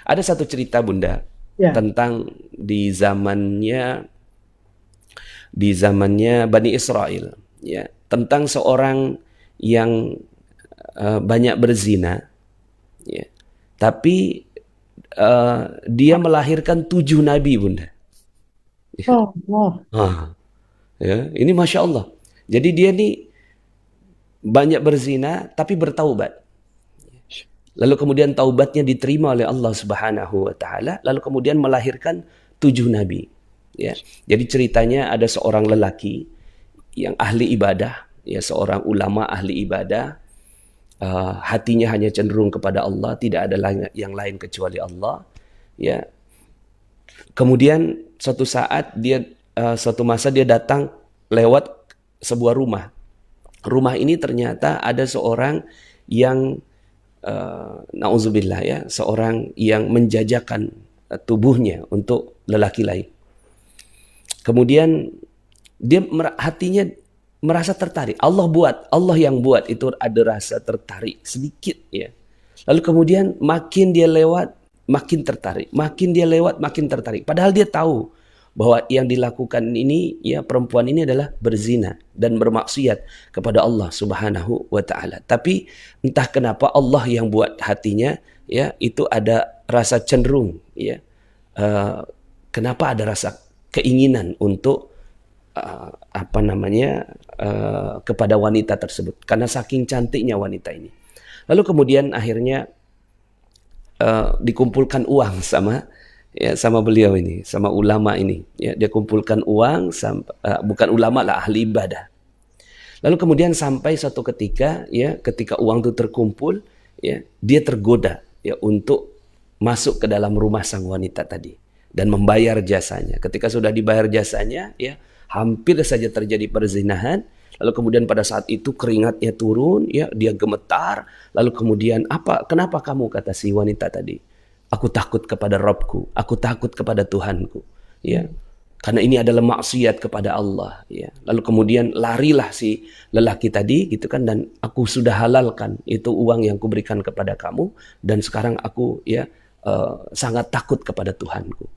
Ada satu cerita Bunda Ya. tentang di zamannya Bani Israel, ya, tentang seorang yang banyak berzina, ya, tapi dia melahirkan 7 nabi Bunda. Oh, wow. Ya, ini Masya Allah. Jadi dia nih banyak berzina tapi bertaubat. Lalu kemudian taubatnya diterima oleh Allah Subhanahu wa taala, lalu kemudian melahirkan 7 nabi. Ya. Jadi ceritanya ada seorang lelaki yang ahli ibadah, ya, seorang ulama ahli ibadah, hatinya hanya cenderung kepada Allah, tidak ada yang lain kecuali Allah. Ya. Kemudian suatu masa dia datang lewat sebuah rumah. Rumah ini ternyata ada seorang yang nauzubillah, ya, seorang yang menjajakan tubuhnya untuk lelaki lain. Kemudian hatinya merasa tertarik. Allah yang buat itu ada rasa tertarik sedikit, ya. Lalu kemudian makin dia lewat makin tertarik, makin dia lewat makin tertarik. Padahal dia tahu bahwa yang dilakukan ini, ya, perempuan ini adalah berzina dan bermaksiat kepada Allah Subhanahu wa taala. Tapi entah kenapa Allah yang buat hatinya, ya, itu ada rasa cenderung, ya. Kenapa ada rasa keinginan untuk kepada wanita tersebut karena saking cantiknya wanita ini. Lalu kemudian akhirnya dikumpulkan uang sama beliau ini, sama ulama ini, ya, dia kumpulkan uang bukan ulama lah, ahli ibadah. Lalu kemudian sampai suatu ketika, ya, ketika uang itu terkumpul, ya, dia tergoda, ya, untuk masuk ke dalam rumah sang wanita tadi dan membayar jasanya. Ketika sudah dibayar jasanya, ya, hampir saja terjadi perzinahan. Lalu kemudian pada saat itu keringatnya turun, ya, dia gemetar. Lalu kemudian kenapa kamu, kata si wanita tadi? Aku takut kepada Rabbku, aku takut kepada Tuhanku, ya. Karena ini adalah maksiat kepada Allah, ya. Lalu kemudian larilah si lelaki tadi, gitu kan, dan aku sudah halalkan itu uang yang kuberikan kepada kamu, dan sekarang aku, ya, sangat takut kepada Tuhanku.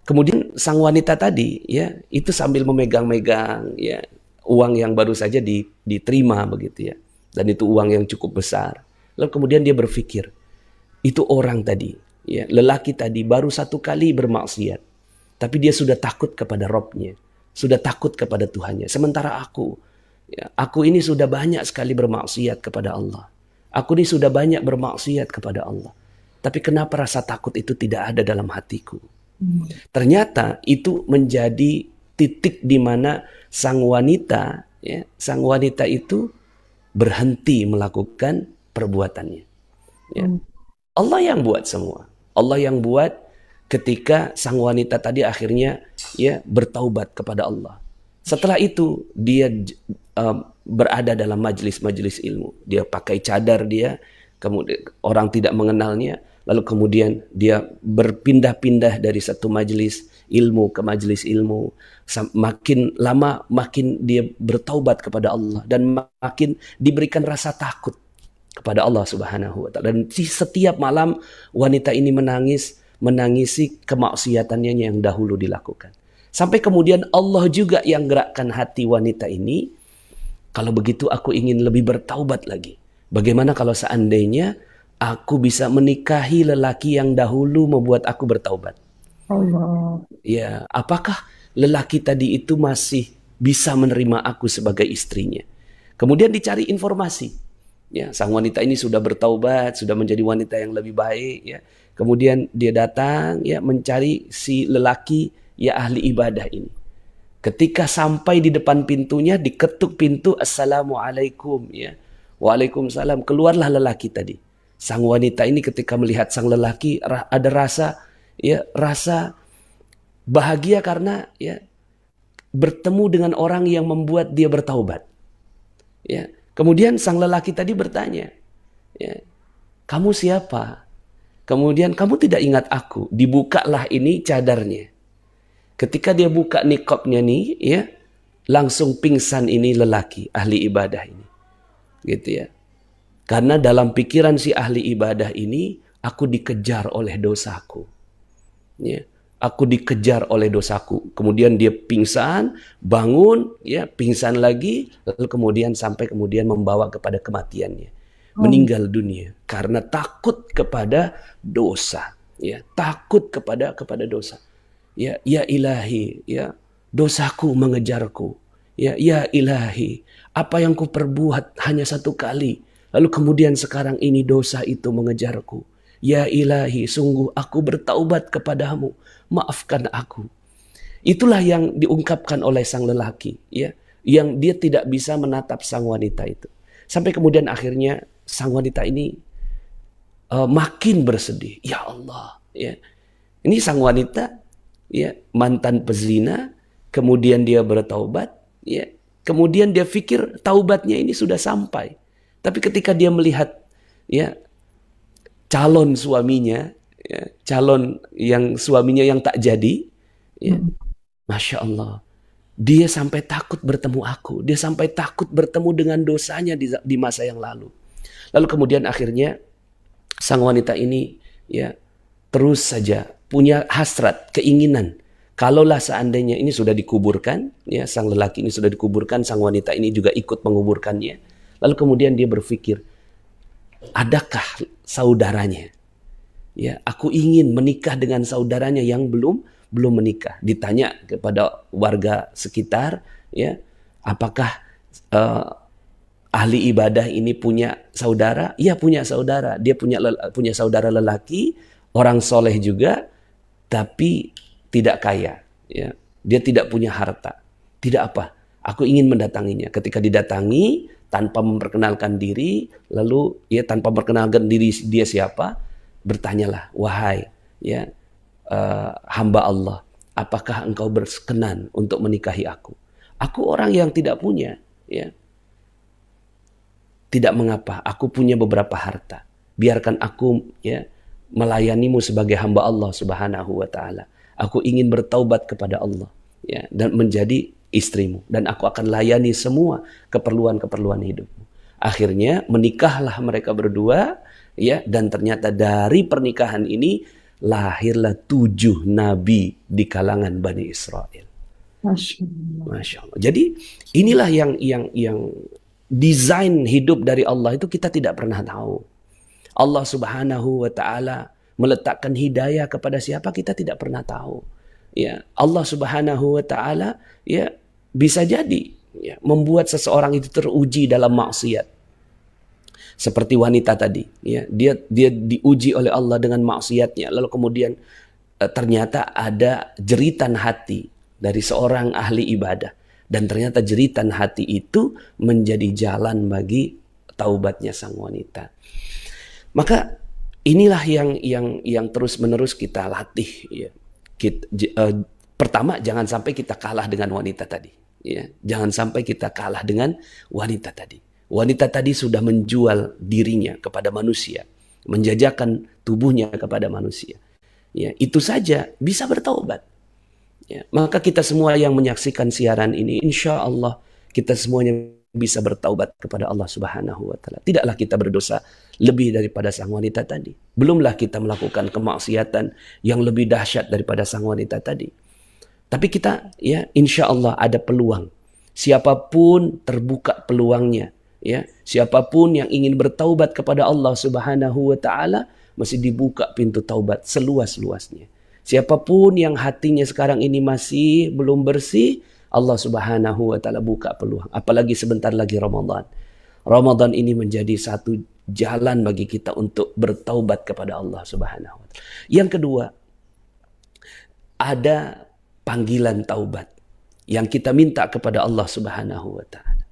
Kemudian sang wanita tadi, ya, itu sambil memegang-megang, ya, uang yang baru saja diterima begitu, ya. Dan itu uang yang cukup besar. Lalu kemudian dia berpikir, itu orang tadi, ya, lelaki tadi baru 1 kali bermaksiat, tapi dia sudah takut kepada Robnya, sudah takut kepada Tuhannya. Sementara aku, ya, aku ini sudah banyak sekali bermaksiat kepada Allah. Aku ini sudah banyak bermaksiat kepada Allah. Tapi kenapa rasa takut itu tidak ada dalam hatiku? Ternyata itu menjadi titik di mana sang wanita, ya, sang wanita itu berhenti melakukan perbuatannya. Ya. Allah yang buat semua. Allah yang buat ketika sang wanita tadi akhirnya, ya, bertaubat kepada Allah. Setelah itu dia berada dalam majelis-majelis ilmu. Dia pakai cadar dia, kemudian orang tidak mengenalnya. Lalu kemudian dia berpindah-pindah dari satu majelis ilmu ke majelis ilmu. Makin lama makin dia bertaubat kepada Allah dan makin diberikan rasa takut kepada Allah Subhanahu wa taala. Dan setiap malam wanita ini menangisi kemaksiatannya yang dahulu dilakukan. Sampai kemudian Allah juga yang gerakkan hati wanita ini. Kalau begitu aku ingin lebih bertaubat lagi. Bagaimana kalau seandainya aku bisa menikahi lelaki yang dahulu membuat aku bertaubat? Allah. Ya, apakah lelaki tadi itu masih bisa menerima aku sebagai istrinya? Kemudian dicari informasi. Ya, sang wanita ini sudah bertaubat, sudah menjadi wanita yang lebih baik, ya. Kemudian dia datang, ya, mencari si lelaki, ya, ahli ibadah ini. Ketika sampai di depan pintunya, diketuk pintu, assalamualaikum, ya. Waalaikumsalam. Keluarlah lelaki tadi. Sang wanita ini ketika melihat sang lelaki ada rasa, ya, rasa bahagia karena, ya, bertemu dengan orang yang membuat dia bertaubat. Ya. Kemudian sang lelaki tadi bertanya, ya, kamu siapa? Kemudian, kamu tidak ingat aku? Dibukalah ini cadarnya. Ketika dia buka niqabnya nih, ya, langsung pingsan ini lelaki ahli ibadah ini, gitu, ya. Karena dalam pikiran si ahli ibadah ini, aku dikejar oleh dosaku. Ya, aku dikejar oleh dosaku. Kemudian dia pingsan, bangun, ya, pingsan lagi, lalu kemudian sampai kemudian membawa kepada kematiannya. Meninggal dunia karena takut kepada dosa, ya, takut kepada dosa. Ya, ya ilahi, ya, dosaku mengejarku. Ya, ya ilahi, apa yang ku perbuat hanya satu kali, lalu kemudian sekarang ini dosa itu mengejarku. Ya ilahi, sungguh aku bertaubat kepadamu, maafkan aku. Itulah yang diungkapkan oleh sang lelaki, ya, yang dia tidak bisa menatap sang wanita itu. Sampai kemudian akhirnya sang wanita ini makin bersedih. Ya Allah, ya. Ini sang wanita, ya, mantan pezina, kemudian dia bertaubat, ya. Kemudian dia pikir taubatnya ini sudah sampai. Tapi ketika dia melihat, ya, calon suaminya, ya, calon yang suaminya yang tak jadi, ya, Masya Allah, dia sampai takut bertemu aku. Dia sampai takut bertemu dengan dosanya di masa yang lalu. Lalu kemudian akhirnya sang wanita ini, ya, terus saja punya hasrat, keinginan. Kalaulah seandainya ini sudah dikuburkan, ya, sang lelaki ini sudah dikuburkan, sang wanita ini juga ikut menguburkannya. Lalu kemudian dia berpikir, adakah saudaranya? Ya, aku ingin menikah dengan saudaranya yang belum menikah. Ditanya kepada warga sekitar, ya, apakah ahli ibadah ini punya saudara? Iya, punya saudara. Dia punya saudara lelaki, orang soleh juga, tapi tidak kaya. Ya, dia tidak punya harta. Tidak apa. Aku ingin mendatanginya. Ketika didatangi, tanpa memperkenalkan diri, lalu, ya, tanpa memperkenalkan diri dia siapa, bertanyalah, wahai, ya, hamba Allah, apakah engkau berkenan untuk menikahi aku? Aku orang yang tidak punya, ya. Tidak mengapa, aku punya beberapa harta. Biarkan aku, ya, melayanimu sebagai hamba Allah Subhanahu wa taala. Aku ingin bertaubat kepada Allah, ya, dan menjadi istrimu, dan aku akan layani semua keperluan-keperluan hidupmu. Akhirnya menikahlah mereka berdua, ya, dan ternyata dari pernikahan ini lahirlah 7 nabi di kalangan Bani Israel. Masya Allah. Jadi inilah yang desain hidup dari Allah itu kita tidak pernah tahu. Allah Subhanahu wa taala meletakkan hidayah kepada siapa kita tidak pernah tahu. Ya, Allah Subhanahu wa taala, ya, bisa jadi, ya, membuat seseorang itu teruji dalam maksiat. Seperti wanita tadi, ya, dia diuji oleh Allah dengan maksiatnya, lalu kemudian ternyata ada jeritan hati dari seorang ahli ibadah, dan ternyata jeritan hati itu menjadi jalan bagi taubatnya sang wanita. Maka inilah yang terus-menerus kita latih, ya. Pertama, jangan sampai kita kalah dengan wanita tadi, ya. Jangan sampai kita kalah dengan wanita tadi. Wanita tadi sudah menjual dirinya kepada manusia, menjajakan tubuhnya kepada manusia. Ya, itu saja bisa bertaubat. Ya, maka kita semua yang menyaksikan siaran ini, insya Allah kita semuanya bisa bertaubat kepada Allah Subhanahu wa taala. Tidaklah kita berdosa lebih daripada sang wanita tadi. Belumlah kita melakukan kemaksiatan yang lebih dahsyat daripada sang wanita tadi. Tapi kita, ya, insya Allah ada peluang. Siapapun terbuka peluangnya, ya, siapapun yang ingin bertaubat kepada Allah Subhanahu wa taala, masih dibuka pintu taubat seluas-luasnya. Siapapun yang hatinya sekarang ini masih belum bersih, Allah Subhanahu wa taala buka peluang. Apalagi sebentar lagi Ramadan. Ramadan ini menjadi satu jalan bagi kita untuk bertaubat kepada Allah Subhanahu wa taala. Yang kedua, ada panggilan taubat yang kita minta kepada Allah Subhanahu wa taala.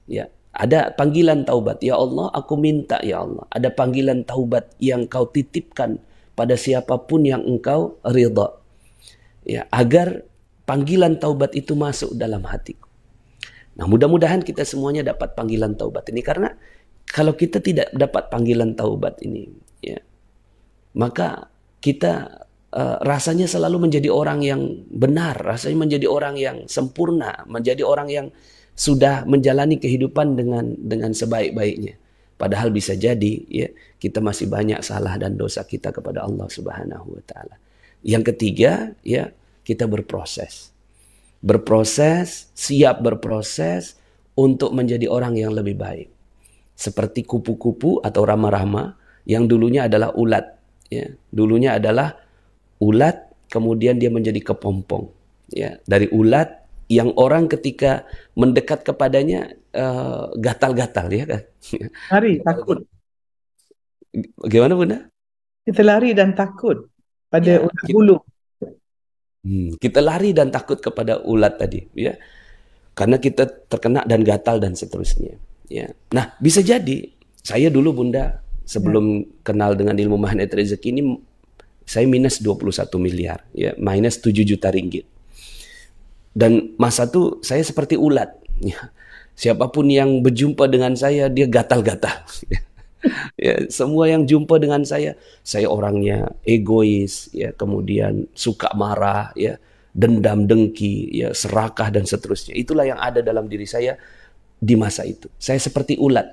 Ya, ada panggilan taubat. Ya Allah, aku minta, ya Allah, ada panggilan taubat yang kau titipkan pada siapapun yang engkau ridha. Ya, agar panggilan taubat itu masuk dalam hatiku. Nah, mudah-mudahan kita semuanya dapat panggilan taubat ini, karena kalau kita tidak dapat panggilan taubat ini, ya, maka kita rasanya selalu menjadi orang yang benar, rasanya menjadi orang yang sempurna, menjadi orang yang sudah menjalani kehidupan dengan sebaik-baiknya. Padahal bisa jadi ya kita masih banyak salah dan dosa kita kepada Allah Subhanahu wa taala. Yang ketiga ya kita berproses. Berproses, siap berproses untuk menjadi orang yang lebih baik. Seperti kupu-kupu atau rama-rama yang dulunya adalah ulat ya. Dulunya adalah ulat, kemudian dia menjadi kepompong ya. Dari ulat yang orang ketika mendekat kepadanya gatal-gatal ya kan. Lari, takut. Gimana Bunda? Kita lari dan takut pada Ya, ulat bulu. kita lari dan takut kepada ulat tadi ya. Karena kita terkena dan gatal dan seterusnya ya. Nah, bisa jadi saya dulu Bunda sebelum kenal dengan ilmu magnet rezeki ini saya minus 21 miliar ya, minus 7 juta ringgit. Dan masa itu saya seperti ulat ya. Siapapun yang berjumpa dengan saya dia gatal-gatal. Ya, semua yang jumpa dengan saya orangnya egois, ya, kemudian suka marah, ya, dendam, dengki, ya, serakah dan seterusnya. Itulah yang ada dalam diri saya di masa itu. Saya seperti ulat.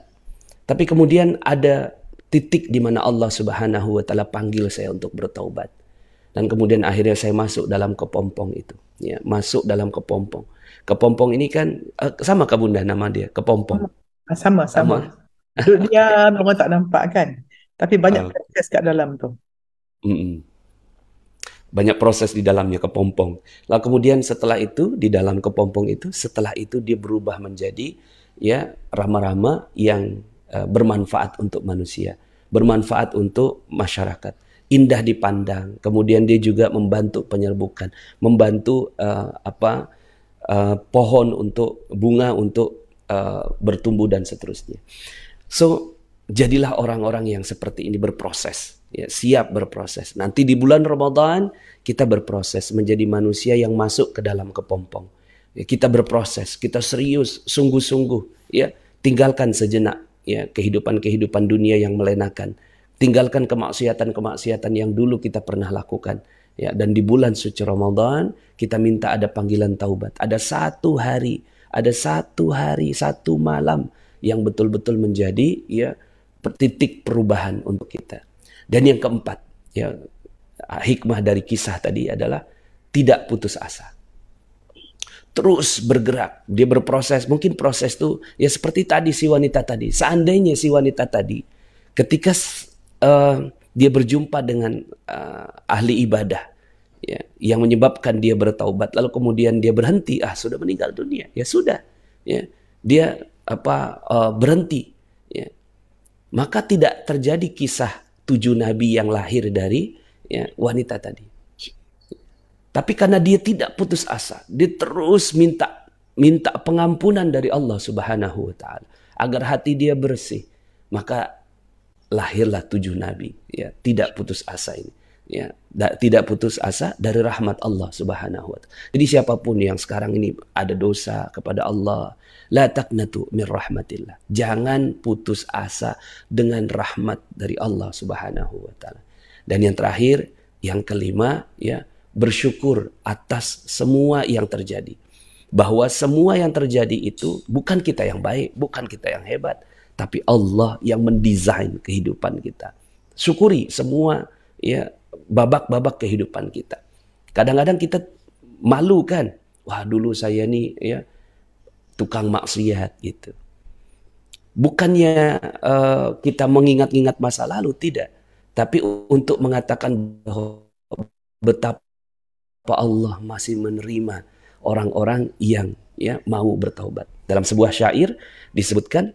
Tapi kemudian ada titik di mana Allah Subhanahu wa taala panggil saya untuk bertaubat. Dan kemudian akhirnya saya masuk dalam kepompong itu, ya, masuk dalam kepompong. Kepompong ini kan sama Kak Bunda nama dia, kepompong. Sama, sama. Sama. Duduk diam, orang tak nampak kan. Tapi banyak Uh, proses kat dalam tu. Banyak proses di dalamnya kepompong. Lalu kemudian setelah itu di dalam kepompong itu, setelah itu dia berubah menjadi ya rama-rama yang bermanfaat untuk manusia, bermanfaat untuk masyarakat, indah dipandang. Kemudian dia juga membantu penyerbukan, membantu pohon untuk bunga untuk bertumbuh dan seterusnya. So, jadilah orang-orang yang seperti ini berproses, ya, siap berproses. Nanti di bulan Ramadan kita berproses menjadi manusia yang masuk ke dalam kepompong. Ya, kita berproses, kita serius, sungguh-sungguh, ya, tinggalkan sejenak, ya, kehidupan-kehidupan dunia yang melenakan. Tinggalkan kemaksiatan-kemaksiatan yang dulu kita pernah lakukan. Ya, dan di bulan suci Ramadan kita minta ada panggilan taubat. Ada satu hari, satu malam yang betul-betul menjadi ya titik perubahan untuk kita. Dan yang keempat, ya hikmah dari kisah tadi adalah tidak putus asa. Terus bergerak, dia berproses. Mungkin proses itu ya seperti tadi si wanita tadi. Seandainya si wanita tadi ketika dia berjumpa dengan ahli ibadah ya, yang menyebabkan dia bertaubat, lalu kemudian dia berhenti, sudah meninggal dunia, ya sudah, ya dia berhenti, ya. Maka tidak terjadi kisah 7 nabi yang lahir dari ya, wanita tadi. Tapi karena dia tidak putus asa, dia terus minta pengampunan dari Allah Subhanahu wa taala agar hati dia bersih, maka lahirlah 7 nabi, ya, tidak putus asa ini. Ya, tidak putus asa dari rahmat Allah Subhanahu wa taala. Jadi siapapun yang sekarang ini ada dosa kepada Allah, la taqnatu min rahmatillah. Jangan putus asa dengan rahmat dari Allah Subhanahu wa taala. Dan yang terakhir, yang kelima, ya, bersyukur atas semua yang terjadi. Bahwa semua yang terjadi itu bukan kita yang baik, bukan kita yang hebat, tapi Allah yang mendesain kehidupan kita. Syukuri semua ya babak-babak kehidupan kita. Kadang-kadang kita malu kan, wah dulu saya nih ya tukang maksiat gitu. Bukannya kita mengingat-ingat masa lalu, tidak, tapi untuk mengatakan bahwa betapa Allah masih menerima orang-orang yang ya mau bertaubat. Dalam sebuah syair disebutkan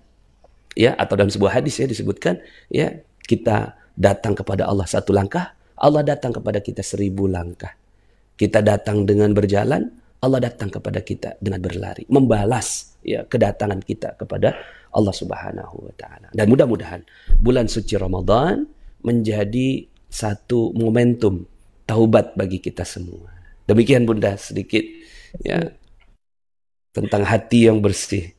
ya, atau dalam sebuah hadis ya disebutkan ya, kita datang kepada Allah 1 langkah, Allah datang kepada kita 1000 langkah. Kita datang dengan berjalan, Allah datang kepada kita dengan berlari, membalas ya kedatangan kita kepada Allah Subhanahu wa taala. Dan mudah-mudahan bulan suci Ramadan menjadi satu momentum taubat bagi kita semua. Demikian Bunda sedikit ya tentang hati yang bersih.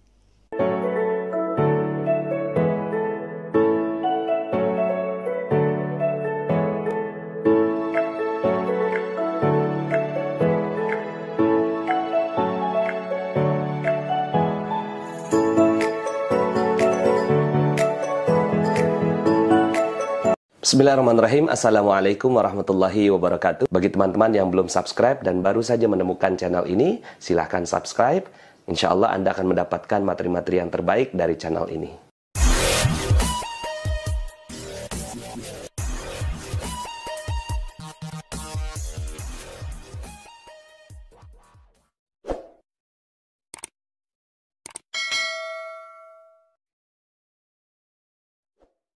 Bismillahirrahmanirrahim. Assalamualaikum warahmatullahi wabarakatuh. Bagi teman-teman yang belum subscribe dan baru saja menemukan channel ini, silahkan subscribe. Insya Allah Anda akan mendapatkan materi-materi yang terbaik dari channel ini.